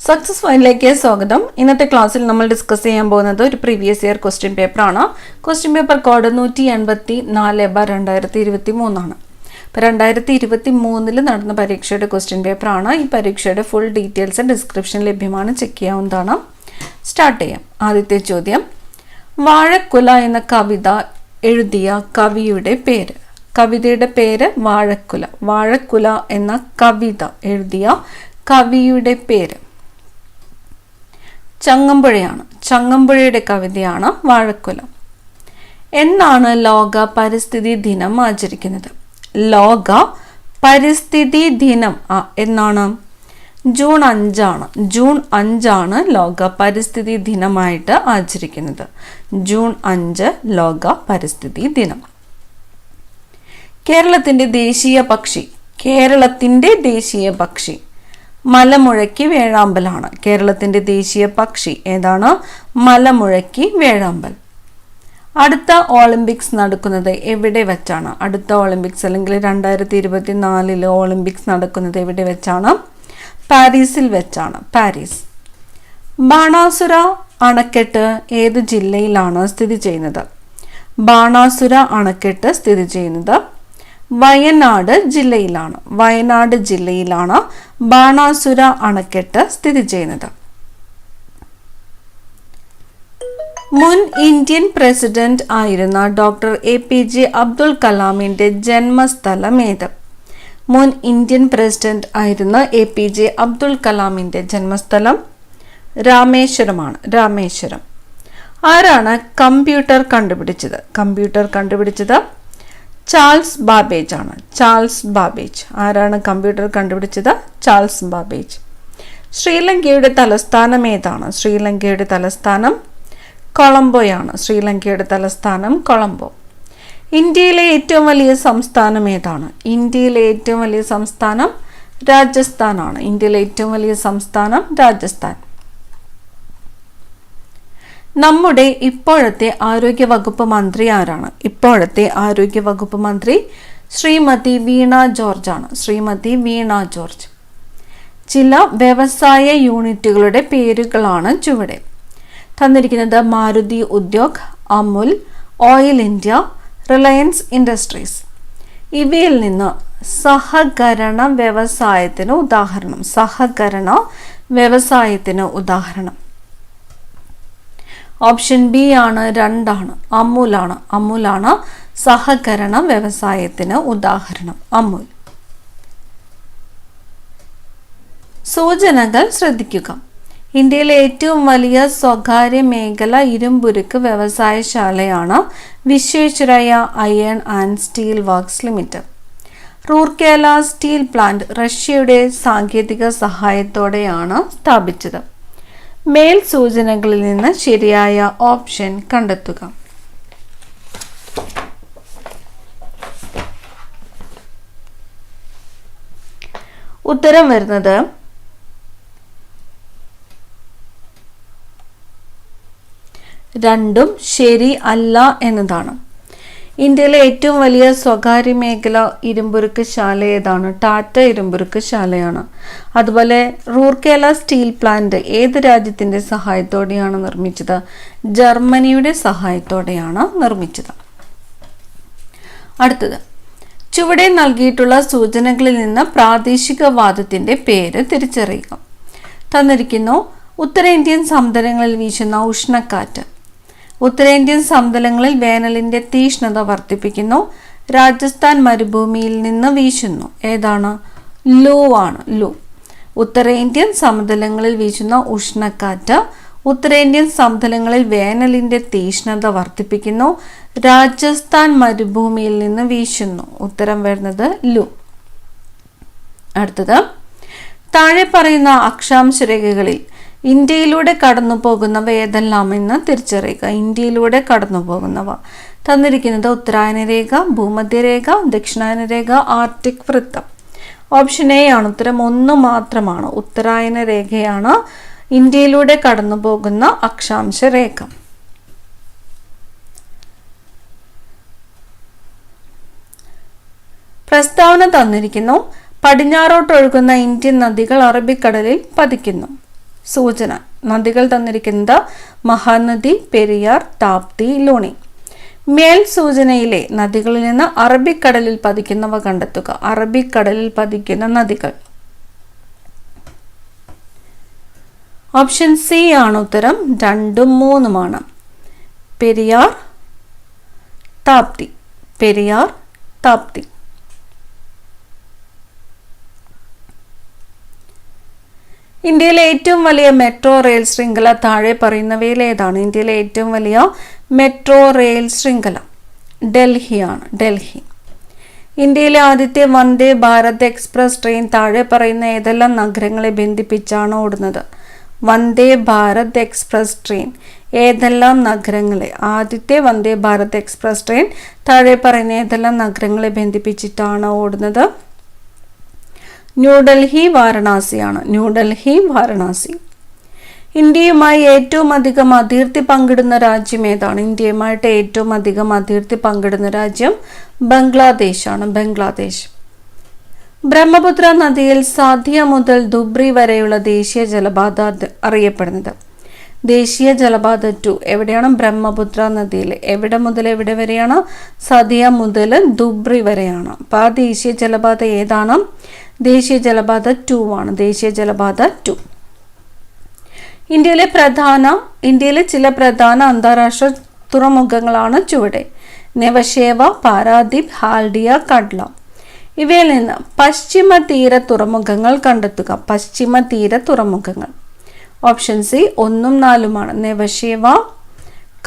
Success ഫൈനിലേക്ക് സ്വാഗതം. ഇന്നത്തെ ക്ലാസ്സിൽ നമ്മൾ ഡിസ്കസ് ചെയ്യാൻ പോകുന്നത് ഒരു പ്രീവിയസ് ഇയർ ക്വസ്റ്റ്യൻ പേപ്പറാണ്. ക്വസ്റ്റ്യൻ പേപ്പർ കോഡ് 184/2023 ആണ്. അപ്പോൾ 2023 നടന്ന പരീക്ഷയുടെ ക്വസ്റ്റ്യൻ പേപ്പറാണ്. ഈ പരീക്ഷയുടെ ഫുൾ ഡീറ്റെയിൽസ് ഡിസ്ക്രിപ്ഷൻ ലഭ്യമാണ്, ചെക്ക് ചെയ്യാവുന്നതാണ്. സ്റ്റാർട്ട് ചെയ്യാം. ആദ്യത്തെ ചോദ്യം, വാഴക്കുല എന്ന കവിത എഴുതിയ കവിയുടെ പേര്. കവിതയുടെ പേര് വാഴക്കുല. വാഴക്കുല എന്ന കവിത എഴുതിയ കവിയുടെ പേര് ചങ്ങമ്പുഴയാണ്. ചങ്ങമ്പുഴയുടെ കവിതയാണ് വാഴക്കുല. എന്നാണ് ലോക പരിസ്ഥിതി ദിനം ആചരിക്കുന്നത്? ലോക പരിസ്ഥിതി ദിനം എന്നാണ്? ജൂൺ 5 ആണ്. ജൂൺ 5 ആണ് ലോക പരിസ്ഥിതി ദിനമായിട്ട് ആചരിക്കുന്നത്. ജൂൺ 5 ലോക പരിസ്ഥിതി ദിനം. കേരളത്തിന്റെ ദേശീയ പക്ഷി. കേരളത്തിന്റെ ദേശീയ പക്ഷി മലമുഴക്കി വേഴാമ്പലാണ്. കേരളത്തിന്റെ ദേശീയ പക്ഷി ഏതാണ്? മലമുഴക്കി വേഴാമ്പൽ. അടുത്ത ഒളിമ്പിക്സ് നടക്കുന്നത് എവിടെ വെച്ചാണ്? അടുത്ത ഒളിമ്പിക്സ് അല്ലെങ്കിൽ 2024 ഒളിമ്പിക്സ് നടക്കുന്നത് എവിടെ വെച്ചാണ്? പാരീസിൽ വെച്ചാണ്. പാരീസ്. ബാണാസുര അണക്കെട്ട് ഏത് ജില്ലയിലാണ് സ്ഥിതി ചെയ്യുന്നത്? ബാണാസുര അണക്കെട്ട് സ്ഥിതി ചെയ്യുന്നത് വയനാട് ജില്ലയിലാണ്. വയനാട് ജില്ലയിലാണ് ബാണാസുര അണക്കെട്ട് സ്ഥിതി ചെയ്യുന്നത്. മുൻ ഇന്ത്യൻ പ്രസിഡന്റ് ആയിരുന്ന ഡോക്ടർ APJ അബ്ദുൽ കലാമിന്റെ ജന്മസ്ഥലം ഏത്? മുൻ ഇന്ത്യൻ പ്രസിഡന്റ് ആയിരുന്ന APJ അബ്ദുൽ കലാമിന്റെ ജന്മസ്ഥലം രാമേശ്വരമാണ്. രാമേശ്വരം. ആരാണ് കമ്പ്യൂട്ടർ കണ്ടുപിടിച്ചത്? കമ്പ്യൂട്ടർ കണ്ടുപിടിച്ചത് ചാൾസ് ബാബേജ് ആണ്. Charles Babbage. ആരാണ് കമ്പ്യൂട്ടർ കണ്ടുപിടിച്ചത്? Charles Babbage. ശ്രീലങ്കയുടെ തലസ്ഥാനം ഏതാണ്? ശ്രീലങ്കയുടെ തലസ്ഥാനം കൊളംബോയാണ്. ശ്രീലങ്കയുടെ തലസ്ഥാനം കൊളംബോ. ഇന്ത്യയിലെ ഏറ്റവും വലിയ സംസ്ഥാനം ഏതാണ്? ഇന്ത്യയിലെ ഏറ്റവും വലിയ സംസ്ഥാനം രാജസ്ഥാനാണ്. ഇന്ത്യയിലെ ഏറ്റവും വലിയ സംസ്ഥാനം രാജസ്ഥാൻ. നമ്മുടെ ഇപ്പോഴത്തെ ആരോഗ്യ വകുപ്പ് മന്ത്രി ആരാണ്? ഇപ്പോഴത്തെ ആരോഗ്യ വകുപ്പ് മന്ത്രി ശ്രീമതി വീണ ജോർജ് ആണ്. ശ്രീമതി വീണ ജോർജ്. ചില വ്യവസായ യൂണിറ്റുകളുടെ പേരുകളാണ് ചുവടെ തന്നിരിക്കുന്നത്. Maruti Udyog, Amul, oil India, Reliance industries. ഇവയിൽ നിന്ന് സഹകരണ വ്യവസായത്തിന് ഉദാഹരണം. സഹകരണ വ്യവസായത്തിന് ഉദാഹരണം ഓപ്ഷൻ ബി ആണ്. 2 ആണ്. അമുലാണ്. അമുലാണ് സഹകരണ വ്യവസായത്തിന് ഉദാഹരണം. അമുൽ. സൂചനകൾ ശ്രദ്ധിക്കുക. ഇന്ത്യയിലെ ഏറ്റവും വലിയ സ്വകാര്യ മേഖല ഇരുമ്പുരുക്ക് വ്യവസായശാലയാണ് Visvesvaraya iron and steel works limited. Rourkela steel plant റഷ്യയുടെ സാങ്കേതിക സഹായത്തോടെയാണ് സ്ഥാപിച്ചത്. മേൽ സൂചനകളിൽ നിന്ന് ശരിയായ ഓപ്ഷൻ കണ്ടെത്തുക. ഉത്തരം വരുന്നത് രണ്ടും ശരി അല്ല എന്നതാണ്. ഇന്ത്യയിലെ ഏറ്റവും വലിയ സ്വകാര്യ മേഖല ഇരുമ്പുരുക്ക് ശാല ഏതാണ്? ടാറ്റ ഇരുമ്പുരുക്ക് ശാലയാണ്. അതുപോലെ റൂർക്കേല സ്റ്റീൽ പ്ലാന്റ് ഏത് രാജ്യത്തിന്റെ സഹായത്തോടെയാണ് നിർമ്മിച്ചത്? ജർമ്മനിയുടെ സഹായത്തോടെയാണ് നിർമ്മിച്ചത്. അടുത്തത്, ചുവടെ നൽകിയിട്ടുള്ള സൂചനകളിൽ നിന്ന് പ്രാദേശികവാദത്തിന്റെ പേര് തിരിച്ചറിയുക. തന്നിരിക്കുന്നു. ഉത്തരേന്ത്യൻ സമതലങ്ങളിൽ വീശുന്ന ഉഷ്ണക്കാറ്റ്. ഉത്തരേന്ത്യൻ സമതലങ്ങളിൽ വേനലിന്റെ തീഷ്ണത വർദ്ധിപ്പിക്കുന്നു. രാജസ്ഥാൻ മരുഭൂമിയിൽ നിന്ന് വീശുന്നു. ഏതാണ്? ലൂ ആണ്. ലൂ. ഉത്തരേന്ത്യൻ സമതലങ്ങളിൽ വീശുന്ന ഉഷ്ണക്കാറ്റ് ഉത്തരേന്ത്യൻ സമതലങ്ങളിൽ വേനലിന്റെ തീഷ്ണത വർദ്ധിപ്പിക്കുന്നു. രാജസ്ഥാൻ മരുഭൂമിയിൽ നിന്ന് വീശുന്നു. ഉത്തരം വരുന്നത് ലൂ. അടുത്തത്, താഴെ പറയുന്ന അക്ഷാംശ രേഖകളിൽ ഇന്ത്യയിലൂടെ കടന്നു പോകുന്നവ ഏതെല്ലാം എന്ന് തിരിച്ചറിയുക. ഇന്ത്യയിലൂടെ കടന്നു പോകുന്നവ തന്നിരിക്കുന്നത് ഉത്തരായന രേഖ, ഭൂമധ്യരേഖ, ദക്ഷിണായന രേഖ, ആർട്ടിക് വൃത്തം. ഓപ്ഷൻ എ ആണ്. ഉത്തരം 1 മാത്രമാണ്. ഉത്തരായന രേഖയാണ് ഇന്ത്യയിലൂടെ കടന്നു പോകുന്ന അക്ഷാംശ രേഖ. പ്രസ്താവന തന്നിരിക്കുന്നു. പടിഞ്ഞാറോട്ടൊഴുകുന്ന ഇന്ത്യൻ നദികൾ അറബിക്കടലിൽ പതിക്കുന്നു. സൂചന. നദികൾ തന്നിരിക്കുന്നത് മഹാനദി, പെരിയാർ, താപ്തി, ലൂണി. മേൽ സൂചനയിലെ നദികളിൽ നിന്ന് അറബിക്കടലിൽ പതിക്കുന്നവ കണ്ടെത്തുക. അറബിക്കടലിൽ പതിക്കുന്ന നദികൾ. ഓപ്ഷൻ സി ആണ് ഉത്തരം. 2ഉം 3ഉമാണ്. പെരിയാർ, താപ്തി. പെരിയാർ, താപ്തി. ഇന്ത്യയിലെ ഏറ്റവും വലിയ മെട്രോ റെയിൽ ശൃംഖല താഴെ പറയുന്നവയിൽ ഏതാണ്? ഇന്ത്യയിലെ ഏറ്റവും വലിയ മെട്രോ റെയിൽ ശൃംഖല ഡൽഹിയാണ്. ഡൽഹി. ഇന്ത്യയിലെ ആദ്യത്തെ വന്ദേ ഭാരത് എക്സ്പ്രസ് ട്രെയിൻ താഴെ പറയുന്ന ഏതെല്ലാം നഗരങ്ങളെ ബന്ധിപ്പിച്ചാണ് ഓടുന്നത്? വന്ദേ ഭാരത് എക്സ്പ്രസ് ട്രെയിൻ ഏതെല്ലാം നഗരങ്ങളെ? ആദ്യത്തെ വന്ദേ ഭാരത് എക്സ്പ്രസ് ട്രെയിൻ താഴെ പറയുന്ന ഏതെല്ലാം നഗരങ്ങളെ ബന്ധിപ്പിച്ചിട്ടാണ് ഓടുന്നത്? ന്യൂഡൽഹി, വാരണാസിയാണ്. ന്യൂഡൽഹി, വാരണാസി. ഇന്ത്യയുമായി ഏറ്റവും അധികം അതിർത്തി പങ്കിടുന്ന രാജ്യം ഏതാണ്? ഇന്ത്യയുമായിട്ട് ഏറ്റവും അധികം അതിർത്തി പങ്കിടുന്ന രാജ്യം ബംഗ്ലാദേശാണ്. ബംഗ്ലാദേശ്. ബ്രഹ്മപുത്ര നദിയിൽ സാധ്യ മുതൽ ധുബ്രി വരെയുള്ള ദേശീയ ജലപാത അറിയപ്പെടുന്നത്? ദേശീയ ജലപാത 2 എവിടെയാണ്? ബ്രഹ്മപുത്ര നദിയിൽ. എവിടെ മുതൽ എവിടെ വരെയാണ്? സാധ്യ മുതൽ ധുബ്രി വരെയാണ്. അപ്പോൾ ആ ദേശീയ ജലപാത ഏതാണ്? ദേശീയ ജലപാത 2 ആണ്. ദേശീയ ജലപാത 2. ഇന്ത്യയിലെ ചില പ്രധാന അന്താരാഷ്ട്ര തുറമുഖങ്ങളാണ് ചുവടെ: നെവശേവ, പാരാദീപ്, ഹാൽഡിയ, കഡ്ല. ഇവയിൽ നിന്ന് പശ്ചിമ തീര തുറമുഖങ്ങൾ കണ്ടെത്തുക. പശ്ചിമ തീര തുറമുഖങ്ങൾ. Option C 1ഉം 4ഉമാണ്. നെവശേവ,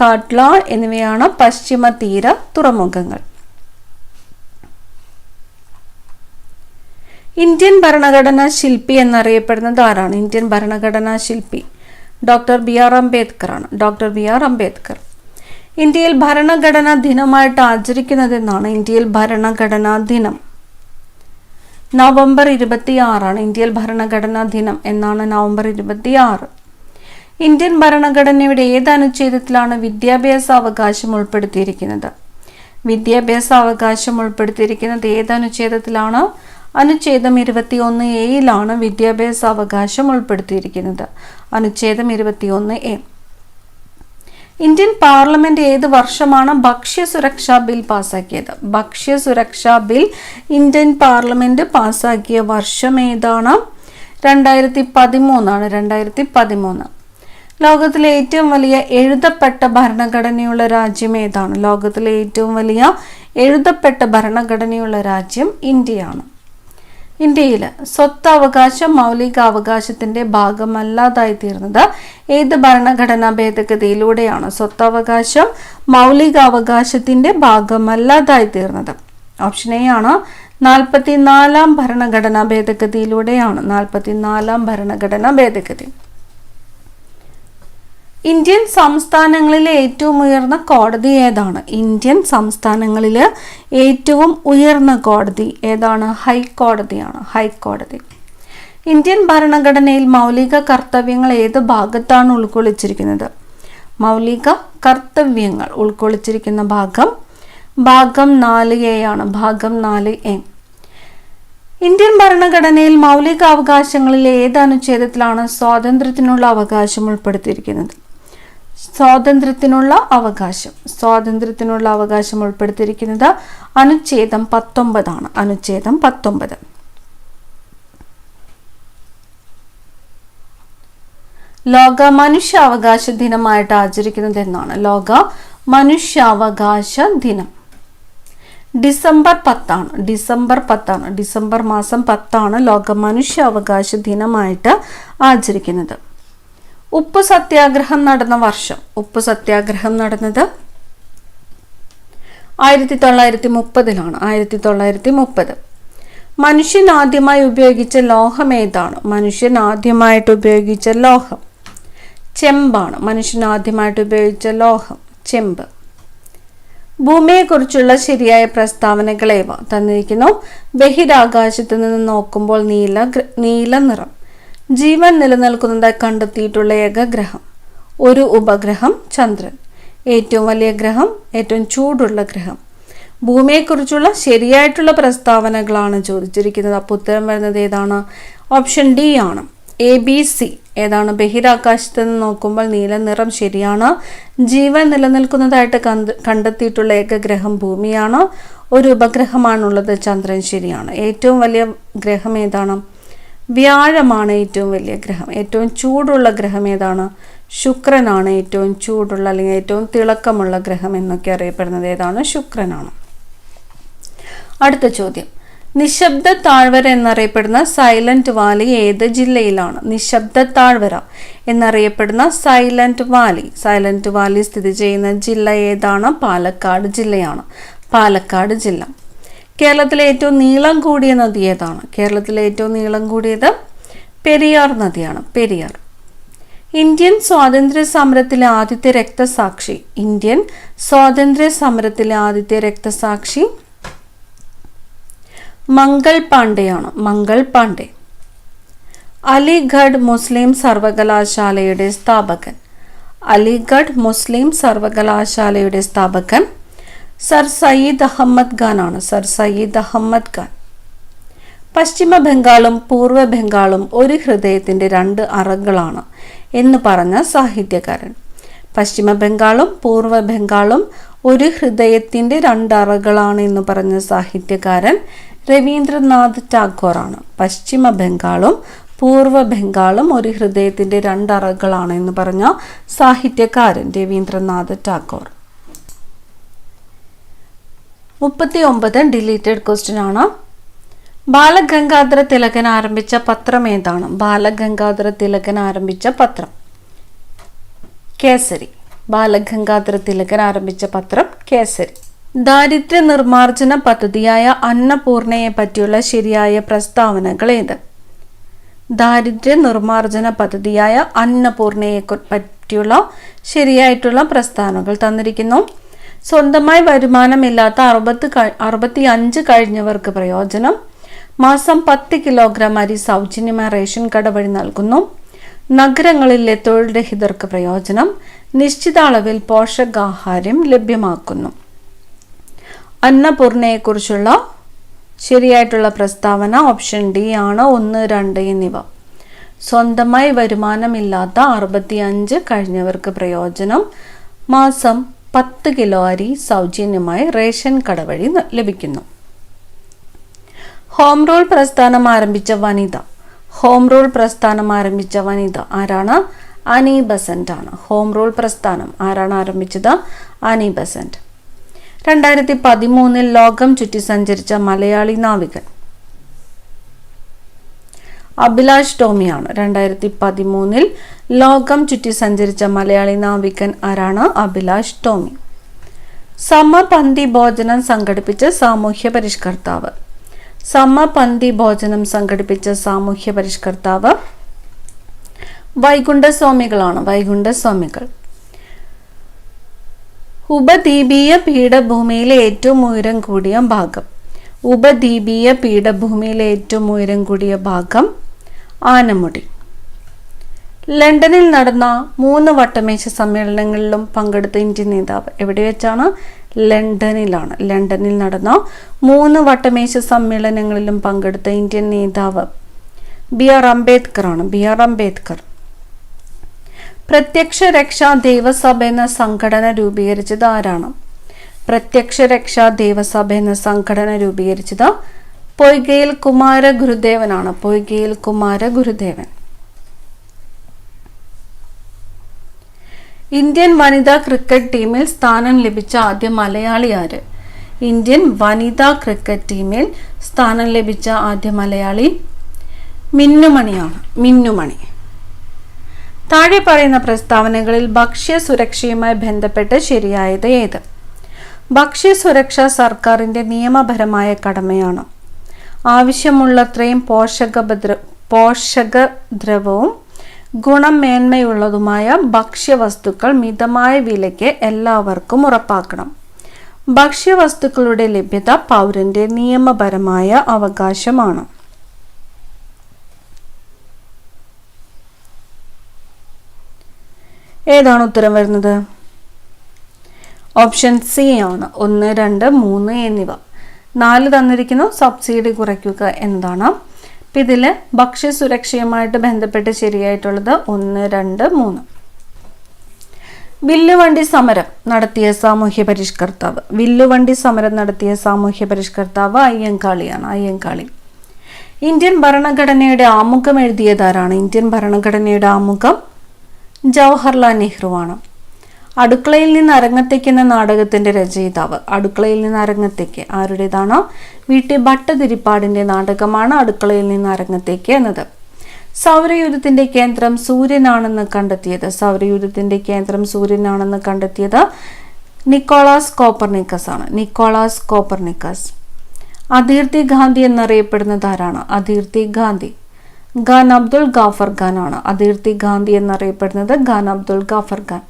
കാട്ല എന്നിവയാണ് പശ്ചിമ തീര തുറമുഖങ്ങൾ. ഇന്ത്യൻ ഭരണഘടനാ ശില്പി എന്നറിയപ്പെടുന്നത് ആരാണ്? ഇന്ത്യൻ ഭരണഘടനാ ശില്പി ഡോക്ടർ BR അംബേദ്കർ ആണ്. Doctor BR Ambedkar. ഇന്ത്യയിൽ ഭരണഘടനാ ദിനമായിട്ട് ആചരിക്കുന്നത് എന്നാണ്? ഇന്ത്യയിൽ ഭരണഘടനാ ദിനം നവംബർ 26 ഇന്ത്യയിൽ ഭരണഘടനാ ദിനം എന്നാണ് നവംബർ 26. ഇന്ത്യൻ ഭരണഘടനയുടെ ഏത് അനുച്ഛേദത്തിലാണ് വിദ്യാഭ്യാസ അവകാശം ഉൾപ്പെടുത്തിയിരിക്കുന്നത്? വിദ്യാഭ്യാസ അവകാശം ഉൾപ്പെടുത്തിയിരിക്കുന്നത് ഏത് അനുച്ഛേദത്തിലാണ്? അനുച്ഛേദം 21A വിദ്യാഭ്യാസ അവകാശം ഉൾപ്പെടുത്തിയിരിക്കുന്നത്. അനുച്ഛേദം 21A. ഇന്ത്യൻ പാർലമെന്റ് ഏത് വർഷമാണ് ഭക്ഷ്യസുരക്ഷാ ബിൽ പാസാക്കിയത്? ഭക്ഷ്യസുരക്ഷാ ബിൽ ഇന്ത്യൻ പാർലമെന്റ് പാസാക്കിയ വർഷം ഏതാണ്? 2013 2013. ലോകത്തിലെ ഏറ്റവും വലിയ എഴുതപ്പെട്ട ഭരണഘടനയുള്ള രാജ്യം ഏതാണ്? ലോകത്തിലെ ഏറ്റവും വലിയ എഴുതപ്പെട്ട ഭരണഘടനയുള്ള രാജ്യം ഇന്ത്യയാണ്. ഇന്ത്യയിൽ സ്വത്തവകാശം മൗലികാവകാശത്തിന്റെ ഭാഗമല്ലാതായി തീർന്നത് ഏത് ഭരണഘടനാ ഭേദഗതിയിലൂടെയാണ്? സ്വത്തവകാശം മൗലികാവകാശത്തിന്റെ ഭാഗമല്ലാതായി തീർന്നത്. ഓപ്ഷൻ എ ആണ് 44ാം ഭരണഘടനാ ഭേദഗതിയിലൂടെയാണ്. 44ാം ഭരണഘടനാ ഭേദഗതി. ഇന്ത്യൻ സംസ്ഥാനങ്ങളിലെ ഏറ്റവും ഉയർന്ന കോടതി ഏതാണ്? ഇന്ത്യൻ സംസ്ഥാനങ്ങളിലെ ഏറ്റവും ഉയർന്ന കോടതി ഏതാണ്? ഹൈക്കോടതിയാണ്. ഹൈക്കോടതി. ഇന്ത്യൻ ഭരണഘടനയിൽ മൗലിക കർത്തവ്യങ്ങൾ ഏത് ഭാഗത്താണ് ഉൾക്കൊള്ളിച്ചിരിക്കുന്നത്? മൗലിക കർത്തവ്യങ്ങൾ ഉൾക്കൊള്ളിച്ചിരിക്കുന്ന ഭാഗം 4A ആണ്. ഭാഗം 4A. ഇന്ത്യൻ ഭരണഘടനയിൽ മൗലിക അവകാശങ്ങളിലെ ഏത് അനുച്ഛേദത്തിലാണ് സ്വാതന്ത്ര്യത്തിനുള്ള അവകാശം ഉൾപ്പെടുത്തിയിരിക്കുന്നത്? സ്വാതന്ത്ര്യത്തിനുള്ള അവകാശം ഉൾപ്പെടുത്തിയിരിക്കുന്നത് അനുച്ഛേദം 19 ആണ്. അനുച്ഛേദം 19. ലോക മനുഷ്യാവകാശ ദിനമായിട്ട് ആചരിക്കുന്നത് എന്നാണ്? ലോക മനുഷ്യാവകാശ ദിനം ഡിസംബർ 10 ഡിസംബർ മാസം 10 ലോക മനുഷ്യാവകാശ ദിനമായിട്ട് ആചരിക്കുന്നത്. ഉപ്പ് സത്യാഗ്രഹം നടന്ന വർഷം? ഉപ്പ് സത്യാഗ്രഹം നടന്നത് 1930 1930. മനുഷ്യൻ ആദ്യമായി ഉപയോഗിച്ച ലോഹം ഏതാണ്? മനുഷ്യൻ ആദ്യമായിട്ട് ഉപയോഗിച്ച ലോഹം ചെമ്പാണ്. മനുഷ്യൻ ആദ്യമായിട്ട് ഉപയോഗിച്ച ലോഹം ചെമ്പ്. ഭൂമിയെക്കുറിച്ചുള്ള ശരിയായ പ്രസ്താവനകൾ ഏവ? തന്നിരിക്കുന്നു. ബഹിരാകാശത്ത് നിന്ന് നോക്കുമ്പോൾ നീല നിറം. ജീവൻ നിലനിൽക്കുന്നതായി കണ്ടെത്തിയിട്ടുള്ള ഏക ഗ്രഹം? ഒരു ഉപഗ്രഹം ചന്ദ്രൻ. ഏറ്റവും വലിയ ഗ്രഹം? ഏറ്റവും ചൂടുള്ള ഗ്രഹം. ഭൂമിയെക്കുറിച്ചുള്ള ശരിയായിട്ടുള്ള പ്രസ്താവനകളാണ് ചോദിച്ചിരിക്കുന്നത്. അപ്പോൾ ഉത്തരം വരുന്നത് ഏതാണ്? ഓപ്ഷൻ ഡി ആണ്. ABC ഏതാണ്? ബഹിരാകാശത്ത് നിന്ന് നോക്കുമ്പോൾ നീല നിറം ശരിയാണ്. ജീവൻ നിലനിൽക്കുന്നതായിട്ട് കണ്ടെത്തിയിട്ടുള്ള ഏക ഗ്രഹം ഭൂമിയാണ്. ഒരു ഉപഗ്രഹമാണുള്ളത്, ചന്ദ്രൻ ശരിയാണ്. ഏറ്റവും വലിയ ഗ്രഹം ഏതാണ്? വ്യാഴമാണ് ഏറ്റവും വലിയ ഗ്രഹം. ഏറ്റവും ചൂടുള്ള ഗ്രഹം ഏതാണ്? ശുക്രനാണ് ഏറ്റവും ചൂടുള്ള അല്ലെങ്കിൽ ഏറ്റവും തിളക്കമുള്ള ഗ്രഹം എന്നൊക്കെ അറിയപ്പെടുന്നത്. ഏതാണ്? ശുക്രനാണ്. അടുത്ത ചോദ്യം, നിശബ്ദ താഴ്വര എന്നറിയപ്പെടുന്ന സൈലന്റ് വാലി ഏത് ജില്ലയിലാണ്? നിശബ്ദ താഴ്വര എന്നറിയപ്പെടുന്ന സൈലന്റ് വാലി സ്ഥിതി ചെയ്യുന്ന ജില്ല ഏതാണ്? പാലക്കാട് ജില്ലയാണ്. പാലക്കാട് ജില്ല. കേരളത്തിലെ ഏറ്റവും നീളം കൂടിയ നദി ഏതാണ്? കേരളത്തിലെ ഏറ്റവും നീളം കൂടിയത് പെരിയാർ നദിയാണ്. പെരിയാർ. ഇന്ത്യൻ സ്വാതന്ത്ര്യ സമരത്തിലെ ആദ്യത്തെ രക്തസാക്ഷി. ഇന്ത്യൻ സ്വാതന്ത്ര്യ സമരത്തിലെ ആദ്യത്തെ രക്തസാക്ഷി മംഗൾ പാണ്ഡെയാണ്. മംഗൾ പാണ്ഡെ. അലിഗഡ് മുസ്ലിം സർവകലാശാലയുടെ സ്ഥാപകൻ. അലിഗഡ് മുസ്ലിം സർവകലാശാലയുടെ സ്ഥാപകൻ സർ സയ്യിദ് അഹമ്മദ് ഖാൻ ആണ്. സർ സയ്യിദ് അഹമ്മദ് ഖാൻ. പശ്ചിമ ബംഗാളും പൂർവ്വ ബംഗാളും ഒരു ഹൃദയത്തിന്റെ രണ്ട് അറകളാണ് എന്ന് പറഞ്ഞ സാഹിത്യകാരൻ. പശ്ചിമ ബംഗാളും പൂർവ്വ ബംഗാളും ഒരു ഹൃദയത്തിന്റെ രണ്ടറകളാണ് എന്ന് പറഞ്ഞ സാഹിത്യകാരൻ രവീന്ദ്രനാഥ് ടാഗോർ ആണ്. പശ്ചിമ ബംഗാളും പൂർവ്വ ബംഗാളും ഒരു ഹൃദയത്തിന്റെ രണ്ടറകളാണ് എന്ന് പറഞ്ഞ സാഹിത്യകാരൻ രവീന്ദ്രനാഥ് ടാഗോർ. 39 ഡിലീറ്റഡ് ക്വസ്റ്റ്യൻ ആണ്. ബാലഗംഗാധര തിലകൻ ആരംഭിച്ച പത്രം ഏതാണ്? ബാലഗംഗാധര തിലകൻ ആരംഭിച്ച പത്രം കേസരി. ബാലഗംഗാധര തിലകൻ ആരംഭിച്ച പത്രം കേസരി. ദാരിദ്ര്യ നിർമ്മാർജ്ജന പദ്ധതിയായ അന്നപൂർണയെ പറ്റിയുള്ള ശരിയായ പ്രസ്താവനകൾ ഏത്? ദാരിദ്ര്യ നിർമ്മാർജ്ജന പദ്ധതിയായ അന്നപൂർണയെ പറ്റിയുള്ള ശരിയായിട്ടുള്ള പ്രസ്താവനകൾ തന്നിരിക്കുന്നു. സ്വന്തമായി വരുമാനമില്ലാത്ത 65 കഴിഞ്ഞവർക്ക് പ്രയോജനം. മാസം 10 കിലോഗ്രാം അരി സൗജന്യമായി റേഷൻ കട വഴി നൽകുന്നു. നഗരങ്ങളിലെ തൊഴിൽ രഹിതർക്ക് പ്രയോജനം. നിശ്ചിത അളവിൽ പോഷകാഹാരം ലഭ്യമാക്കുന്നു. അന്നപൂർണയെക്കുറിച്ചുള്ള ശരിയായിട്ടുള്ള പ്രസ്താവന ഓപ്ഷൻ ഡി ആണ്. 1, 2 എന്നിവ. സ്വന്തമായി വരുമാനമില്ലാത്ത 65 കഴിഞ്ഞവർക്ക് പ്രയോജനം. മാസം 10 കിലോ അരി സൗജന്യമായി റേഷൻ കട വഴി ലഭിക്കുന്നു. ഹോം റൂൾ പ്രസ്ഥാനം ആരംഭിച്ച വനിത. ഹോം റൂൾ പ്രസ്ഥാനം ആരംഭിച്ച വനിത ആരാണ്? ആനി ബസന്റ് ആണ്. ഹോം റൂൾ പ്രസ്ഥാനം ആരാണ് ആരംഭിച്ചത്? Annie Besant. 2013 ലോകം ചുറ്റി സഞ്ചരിച്ച മലയാളി നാവികൻ അഭിലാഷ് ടോമിയാണ്. 2013 ലോകം ചുറ്റി സഞ്ചരിച്ച മലയാളി നാവികൻ ആരാണ്? അഭിലാഷ് ടോമി. സമപന്തി ഭോജനം സംഘടിപ്പിച്ച സാമൂഹ്യ പരിഷ്കർത്താവ്. സമപന്തി ഭോജനം സംഘടിപ്പിച്ച സാമൂഹ്യ പരിഷ്കർത്താവ് വൈകുണ്ഠസ്വാമികളാണ്. വൈകുണ്ഠസ്വാമികൾ. ഉപദ്വീപീയ പീഠഭൂമിയിലെ ഏറ്റവും ഉയരം കൂടിയ ഭാഗം. ഉപദ്വീപീയ പീഠഭൂമിയിലെ ഏറ്റവും ഉയരം കൂടിയ ഭാഗം ആനമുടി. ലണ്ടനിൽ നടന്ന 3 വട്ടമേശ സമ്മേളനങ്ങളിലും പങ്കെടുത്ത ഇന്ത്യൻ നേതാവ്. എവിടെ വെച്ചാണ്? ലണ്ടനിലാണ്. ലണ്ടനിൽ നടന്ന 3 വട്ടമേശ സമ്മേളനങ്ങളിലും പങ്കെടുത്ത ഇന്ത്യൻ നേതാവ് BR അംബേദ്കർ ആണ്. BR അംബേദ്കർ. പ്രത്യക്ഷ രക്ഷാ ദേവസഭ എന്ന സംഘടന രൂപീകരിച്ചത് ആരാണ്? പ്രത്യക്ഷ രക്ഷാ ദേവസഭ എന്ന സംഘടന രൂപീകരിച്ചത് പൊയ്കയിൽ കുമാര ഗുരുദേവനാണ്. പൊയ്കയിൽ കുമാര ഗുരുദേവൻ. ഇന്ത്യൻ വനിതാ ക്രിക്കറ്റ് ടീമിൽ സ്ഥാനം ലഭിച്ച ആദ്യ മലയാളി ആര്? ഇന്ത്യൻ വനിതാ ക്രിക്കറ്റ് ടീമിൽ സ്ഥാനം ലഭിച്ച ആദ്യ മലയാളി മിന്നുമണിയാണ്. മിന്നുമണി. താഴെ പറയുന്ന പ്രസ്താവനകളിൽ ഭക്ഷ്യസുരക്ഷയുമായി ബന്ധപ്പെട്ട് ശരിയായത് ഏത്? ഭക്ഷ്യസുരക്ഷ സർക്കാരിന്റെ നിയമപരമായ കടമയാണ്. ആവശ്യമുള്ളത്രയും പോഷകദ്രവവും ഗുണമേന്മയുള്ളതുമായ ഭക്ഷ്യവസ്തുക്കൾ മിതമായ വിലയ്ക്ക് എല്ലാവർക്കും ഉറപ്പാക്കണം. ഭക്ഷ്യവസ്തുക്കളുടെ ലഭ്യത പൗരന്റെ നിയമപരമായ അവകാശമാണ്. ഏതാണ് ഉത്തരം വരുന്നത്? ഓപ്ഷൻ സി ആണ്. 1, 2, 3 എന്നിവ. 4 തന്നിരിക്കുന്നു. സബ്സിഡി കുറയ്ക്കുക എന്നതാണ്. അപ്പം ഇതിൽ ഭക്ഷ്യസുരക്ഷയുമായിട്ട് ബന്ധപ്പെട്ട് ശരിയായിട്ടുള്ളത് 1, 2, 3. വില്ലുവണ്ടി സമരം നടത്തിയ സാമൂഹ്യ പരിഷ്കർത്താവ്. വില്ലുവണ്ടി സമരം നടത്തിയ സാമൂഹ്യ പരിഷ്കർത്താവ് അയ്യങ്കാളിയാണ്. അയ്യങ്കാളി. ഇന്ത്യൻ ഭരണഘടനയുടെ ആമുഖം എഴുതിയതാരാണ്? ഇന്ത്യൻ ഭരണഘടനയുടെ ആമുഖം ജവഹർലാൽ നെഹ്റുവാണ്. അടുക്കളയിൽ നിന്ന് അരങ്ങത്തേക്ക് എന്ന നാടകത്തിന്റെ രചയിതാവ്. അടുക്കളയിൽ നിന്ന് അരങ്ങത്തേക്ക് ആരുടേതാണ്? വീട്ടി ഭട്ടതിരിപ്പാടിന്റെ നാടകമാണ് അടുക്കളയിൽ നിന്ന് അരങ്ങത്തേക്ക് എന്നത്. സൗരയൂഥത്തിന്റെ കേന്ദ്രം സൂര്യനാണെന്ന് കണ്ടെത്തിയത്. സൗരയൂഥത്തിന്റെ കേന്ദ്രം സൂര്യനാണെന്ന് കണ്ടെത്തിയത് നിക്കോളാസ് കോപ്പർനിക്കസ് ആണ്. Nicolaus Copernicus. അധീർത്തി ഗാന്ധി എന്നറിയപ്പെടുന്നത് ആരാണ്? അധീർത്തി ഗാന്ധി ഖാൻ അബ്ദുൾ ഗാഫർ ഖാൻ ആണ്. അധീർത്തി ഗാന്ധി എന്നറിയപ്പെടുന്നത് ഖാൻ അബ്ദുൾ ഗാഫർ ഖാൻ.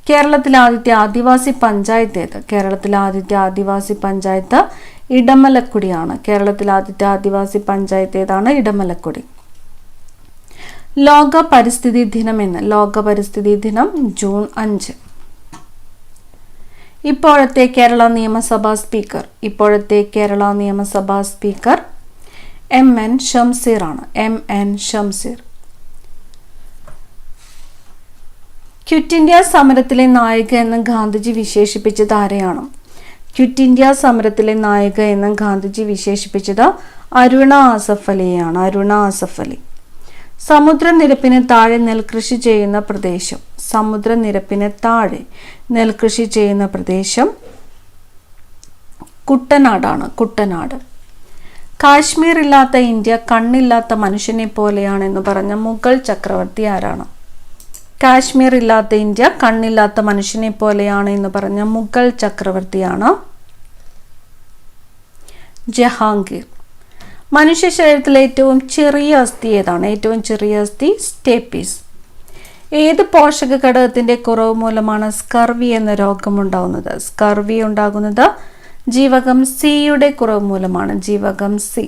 കേരളത്തിലെ ആദ്യത്തെ ആദിവാസി പഞ്ചായത്ത് ഏത്? കേരളത്തിലെ ആദ്യത്തെ ആദിവാസി പഞ്ചായത്ത് ഇടമലക്കുടിയാണ്. കേരളത്തിലെ ആദ്യത്തെ ആദിവാസി പഞ്ചായത്ത് ഏതാണ്? ഇടമലക്കുടി. ലോക പരിസ്ഥിതി ദിനം എന്ന്. ലോക പരിസ്ഥിതി ദിനം ജൂൺ 5. ഇപ്പോഴത്തെ കേരള നിയമസഭാ സ്പീക്കർ. ഇപ്പോഴത്തെ കേരള നിയമസഭാ സ്പീക്കർ MN ഷംസീർ ആണ്. MN ഷംസീർ. ക്വിറ്റ് ഇന്ത്യ സമരത്തിലെ നായിക എന്ന് ഗാന്ധിജി വിശേഷിപ്പിച്ചത് ആരെയാണ്? ക്വിറ്റ് ഇന്ത്യ സമരത്തിലെ നായിക എന്ന് ഗാന്ധിജി വിശേഷിപ്പിച്ചത് അരുണ ആസഫ് അലിയെയാണ്. അരുണ ആസഫ് അലി. സമുദ്രനിരപ്പിന് താഴെ നെൽകൃഷി ചെയ്യുന്ന പ്രദേശം. സമുദ്രനിരപ്പിന് താഴെ നെൽകൃഷി ചെയ്യുന്ന പ്രദേശം കുട്ടനാടാണ്. കുട്ടനാട്. കാശ്മീർ ഇല്ലാത്ത ഇന്ത്യ കണ്ണില്ലാത്ത മനുഷ്യനെ പോലെയാണെന്ന് പറഞ്ഞ മുഗൾ ചക്രവർത്തി ആരാണ്? കാശ്മീർ ഇല്ലാത്ത ഇന്ത്യ കണ്ണില്ലാത്ത മനുഷ്യനെ പോലെയാണ് എന്ന് പറഞ്ഞ മുഗൾ ചക്രവർത്തിയാണ് ജഹാംഗീർ. മനുഷ്യ ശരീരത്തിലെ ഏറ്റവും ചെറിയ അസ്ഥി ഏതാണ്? ഏറ്റവും ചെറിയ അസ്ഥി സ്റ്റേപ്പീസ്. ഏത് പോഷക ഘടകത്തിന്റെ കുറവ് മൂലമാണ് സ്കർവി എന്ന രോഗമുണ്ടാകുന്നത്? സ്കർവി ഉണ്ടാകുന്നത് ജീവകം സിയുടെ കുറവ് മൂലമാണ്. ജീവകം സി.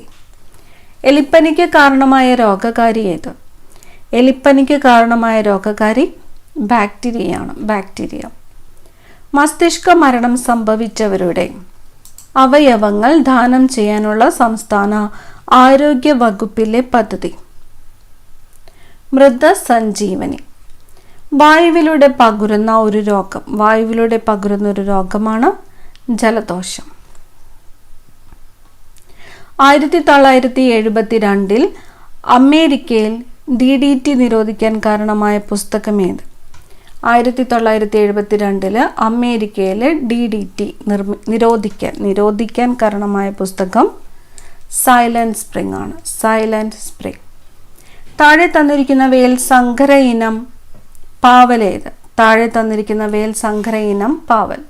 എലിപ്പനിക്ക് കാരണമായ രോഗകാരി ഏത്? എലിപ്പനിക്ക് കാരണമായ രോഗകാരി ബാക്ടീരിയയാണ്. ബാക്ടീരിയ. മസ്തിഷ്ക മരണം സംഭവിച്ചവരുടെ അവയവങ്ങൾ ദാനം ചെയ്യാനുള്ള സംസ്ഥാന ആരോഗ്യ വകുപ്പിലെ പദ്ധതി മൃതസഞ്ജീവനി. വായുവിലൂടെ പകരുന്ന ഒരു രോഗം. വായുവിലൂടെ പകരുന്ന ഒരു രോഗമാണ് ജലദോഷം. 1972 അമേരിക്കയിൽ DDT നിരോധിക്കാൻ കാരണമായ പുസ്തകം ഏത്? 1972 അമേരിക്കയിൽ DDT നിരോധിക്കാൻ കാരണമായ പുസ്തകം സൈലന്റ് സ്പ്രിംഗ് ആണ്. Silent spring. താഴെ തന്നിരിക്കുന്നവയിൽ സങ്കര ഇനം പാവൽ ഏത്? താഴെ തന്നിരിക്കുന്നവയിൽ സങ്കര ഇനം പാവൽ.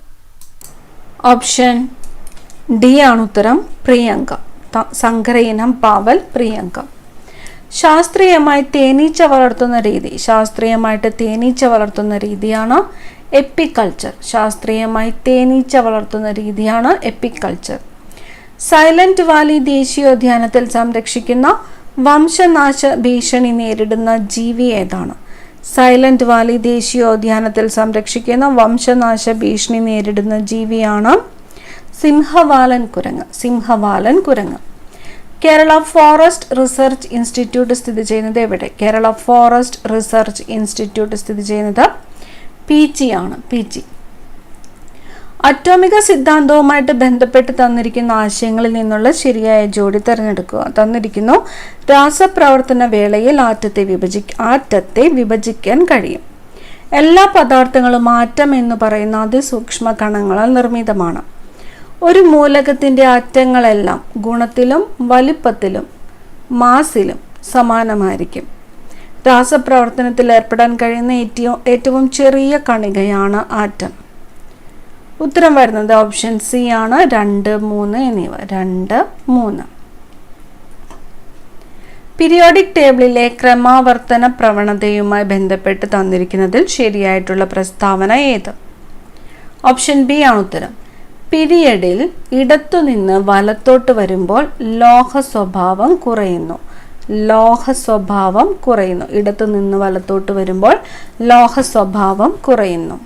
ഓപ്ഷൻ ഡി ആണ് ഉത്തരം. പ്രിയങ്ക. സങ്കര ഇനം പാവൽ പ്രിയങ്ക. ശാസ്ത്രീയമായി തേനീച്ച വളർത്തുന്ന രീതി. ശാസ്ത്രീയമായിട്ട് തേനീച്ച വളർത്തുന്ന രീതിയാണ് എപ്പിക്കൾച്ചർ. ശാസ്ത്രീയമായി തേനീച്ച വളർത്തുന്ന രീതിയാണ് എപ്പിക്കൾച്ചർ. സൈലന്റ് വാലി ദേശീയോദ്യാനത്തിൽ സംരക്ഷിക്കുന്ന വംശനാശ ഭീഷണി നേരിടുന്ന ജീവി ഏതാണ്? സൈലന്റ് വാലി ദേശീയോദ്യാനത്തിൽ സംരക്ഷിക്കുന്ന വംശനാശ ഭീഷണി നേരിടുന്ന ജീവിയാണ് സിംഹവാലൻ കുരങ്ങ്. സിംഹവാലൻ കുരങ്ങ്. കേരള ഫോറസ്റ്റ് റിസർച്ച് ഇൻസ്റ്റിറ്റ്യൂട്ട് സ്ഥിതി ചെയ്യുന്നത് എവിടെ? കേരള ഫോറസ്റ്റ് റിസർച്ച് ഇൻസ്റ്റിറ്റ്യൂട്ട് സ്ഥിതി ചെയ്യുന്നത് പീച്ചി ആണ്. പീച്ചി. അറ്റോമിക സിദ്ധാന്തവുമായിട്ട് ബന്ധപ്പെട്ട് തന്നിരിക്കുന്ന ആശയങ്ങളിൽ നിന്നുള്ള ശരിയായ ജോഡി തിരഞ്ഞെടുക്കുക. തന്നിരിക്കുന്നു രാസപ്രവർത്തന വേളയിൽ ആറ്റത്തെ വിഭജിക്കാൻ കഴിയും. എല്ലാ പദാർത്ഥങ്ങളും ആറ്റം എന്ന് പറയുന്ന അതിസൂക്ഷ്മ കണങ്ങളാൽ നിർമ്മിതമാണ്. ഒരു മൂലകത്തിന്റെ ആറ്റങ്ങളെല്ലാം ഗുണത്തിലും വലിപ്പത്തിലും മാസിലും സമാനമായിരിക്കും. രാസപ്രവർത്തനത്തിൽ ഏർപ്പെടാൻ കഴിയുന്ന ഏറ്റവും ചെറിയ കണികയാണ് ആറ്റം. ഉത്തരം വരുന്നത് ഓപ്ഷൻ സി ആണ്. 2, 3 എന്നിവ. 2, 3. പീരിയോഡിക് ടേബിളിലെ ക്രമാവർത്തന പ്രവണതയുമായി ബന്ധപ്പെട്ട് തന്നിരിക്കുന്നതിൽ ശരിയായിട്ടുള്ള പ്രസ്താവന ഏത്? ഓപ്ഷൻ ബി ആണ് ഉത്തരം. പീരിയഡിൽ ഇടത്തുനിന്ന് വലത്തോട്ട് വരുമ്പോൾ ലോഹ സ്വഭാവം കുറയുന്നു. ലോഹ സ്വഭാവം കുറയുന്നു. ഇടത്തുനിന്ന് വലത്തോട്ട് വരുമ്പോൾ ലോഹ സ്വഭാവം കുറയുന്നു.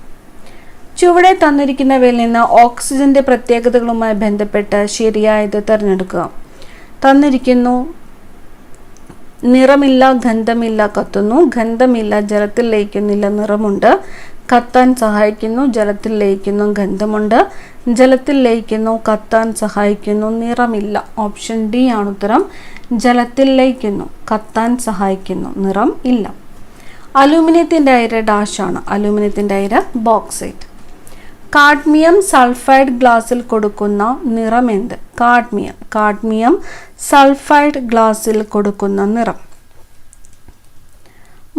ചുവടെ തന്നിരിക്കുന്നവയിൽ നിന്ന് ഓക്സിജന്റെ പ്രത്യേകതകളുമായി ബന്ധപ്പെട്ട് ശരിയായത് തിരഞ്ഞെടുക്കുക. തന്നിരിക്കുന്നു നിറമില്ല, ഗന്ധമില്ല, കത്തുന്നു. ഗന്ധമില്ല, ജലത്തിൽ ലയിക്കുന്നില്ല, നിറമുണ്ട്. കത്താൻ സഹായിക്കുന്നു, ജലത്തിൽ ലയിക്കുന്നു, ഗന്ധമുണ്ട്. ജലത്തിൽ ലയിക്കുന്നു, കത്താൻ സഹായിക്കുന്നു, നിറമില്ല. ഓപ്ഷൻ ഡി ആണ് ഉത്തരം. ജലത്തിൽ ലയിക്കുന്നു, കത്താൻ സഹായിക്കുന്നു, നിറം ഇല്ല. അലൂമിനിയത്തിൻ്റെ അയിര് ഡാഷാണ്. അലൂമിനിയത്തിൻ്റെ അയിര് ബോക്സൈറ്റ്. കാഡ്മിയം സൾഫൈഡ് ഗ്ലാസ്സിൽ കൊടുക്കുന്ന നിറം എന്ത്? കാഡ്മിയം സൾഫൈഡ് ഗ്ലാസ്സിൽ കൊടുക്കുന്ന നിറം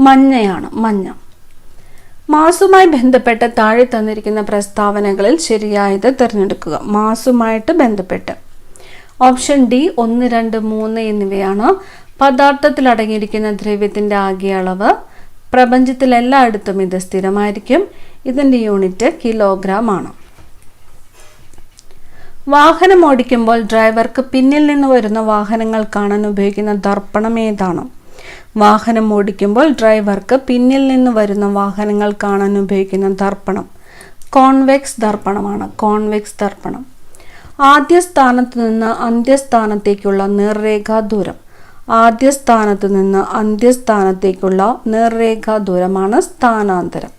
മഞ്ഞയാണ്, മഞ്ഞ. മാസുമായി ബന്ധപ്പെട്ട് താഴെ തന്നിരിക്കുന്ന പ്രസ്താവനകളിൽ ശരിയായത് തിരഞ്ഞെടുക്കുക. മാസുമായിട്ട് ബന്ധപ്പെട്ട് ഓപ്ഷൻ ഡി 1, 2, 3 എന്നിവയാണ്. പദാർത്ഥത്തിൽ അടങ്ങിയിരിക്കുന്ന ദ്രവ്യത്തിൻ്റെ ആകെ അളവ്. പ്രപഞ്ചത്തിൽ എല്ലായിടത്തും ഇത് സ്ഥിരമായിരിക്കും. ഇതിൻ്റെ യൂണിറ്റ് കിലോഗ്രാം ആണ്. വാഹനം ഓടിക്കുമ്പോൾ ഡ്രൈവർക്ക് പിന്നിൽ നിന്ന് വരുന്ന വാഹനങ്ങൾ കാണാൻ ഉപയോഗിക്കുന്ന ദർപ്പണം ഏതാണ്? വാഹനം ഓടിക്കുമ്പോൾ ഡ്രൈവർക്ക് പിന്നിൽ നിന്ന് വരുന്ന വാഹനങ്ങൾ കാണാൻ ഉപയോഗിക്കുന്ന ദർപ്പണം കോൺവെക്സ് ദർപ്പണമാണ്. കോൺവെക്സ് ദർപ്പണം. ആദ്യ സ്ഥാനത്ത് നിന്ന് അന്ത്യസ്ഥാനത്തേക്കുള്ള നേർരേഖാ ദൂരം. ആദ്യ സ്ഥാനത്ത് നിന്ന് അന്ത്യസ്ഥാനത്തേക്കുള്ള നേർരേഖാ ദൂരമാണ് സ്ഥാനാന്തരം.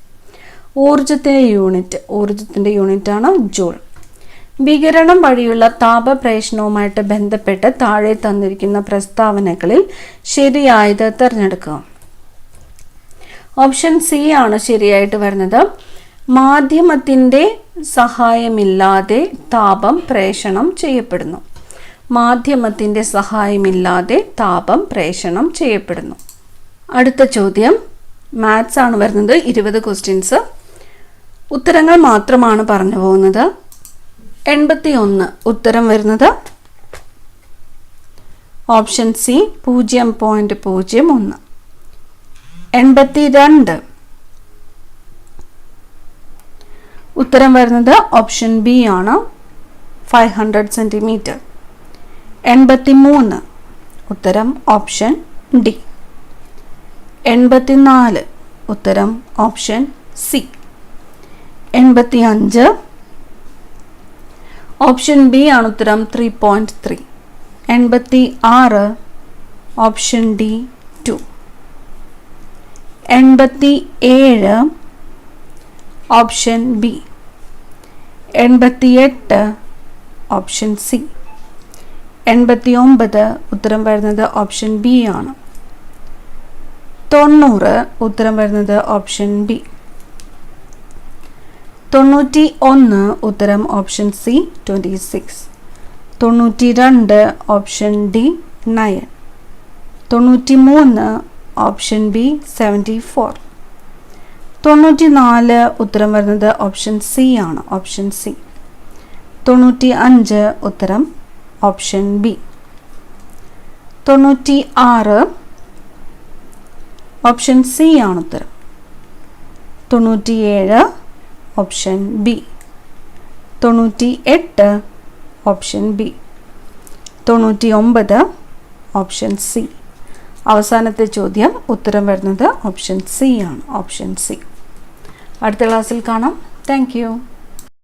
ഊർജത്തിൻ്റെ യൂണിറ്റാണ് ജൂൾ. വികിരണം വഴിയുള്ള താപപ്രേഷണവുമായിട്ട് ബന്ധപ്പെട്ട് താഴെ തന്നിരിക്കുന്ന പ്രസ്താവനകളിൽ ശരിയായത് തിരഞ്ഞെടുക്കുക. ഓപ്ഷൻ സി ആണ് ശരിയായിട്ട് വരുന്നത്. മാധ്യമത്തിൻ്റെ സഹായമില്ലാതെ താപം പ്രേഷണം ചെയ്യപ്പെടുന്നു. മാധ്യമത്തിൻ്റെ സഹായമില്ലാതെ താപം പ്രേഷണം ചെയ്യപ്പെടുന്നു. അടുത്ത ചോദ്യം മാത്സ് ആണ് വരുന്നത്. 20 ക്വസ്റ്റ്യൻസ്. ഉത്തരങ്ങൾ മാത്രമാണ് പറഞ്ഞു പോകുന്നത്. 81 ഉത്തരം വരുന്നത് ഓപ്ഷൻ സി 0.01. 82 ഉത്തരം വരുന്നത് ഓപ്ഷൻ ബി ആണ് 500 സെൻറ്റിമീറ്റർ. 83 ഉത്തരം ഓപ്ഷൻ ഡി. 84 ഉത്തരം ഓപ്ഷൻ സി. 85 ഓപ്ഷൻ ബി ആണ് ഉത്തരം 3.3. 86 option D 2. 87 option B. 88 option C. 89 ഉത്തരം വരുന്നത് ഓപ്ഷൻ ബി ആണ്. 90 ഉത്തരം വരുന്നത് ഓപ്ഷൻ ബി. 91 ഉത്തരം option C 26. 92 option D 9. 93 option B 74. 94 ഉത്തരം വരുന്നത് ഓപ്ഷൻ സി ആണ്. Option C. 95 ഉത്തരം ഓപ്ഷൻ ബി. 96 ഓപ്ഷൻ സി ആണ് ഉത്തരം. 97 option B. 98 option B. 99 option C. അവസാനത്തെ ചോദ്യം ഉത്തരം വരുന്നത് ഓപ്ഷൻ സി ആണ്. Option C. അടുത്ത ക്ലാസ്സിൽ കാണാം. Thank you.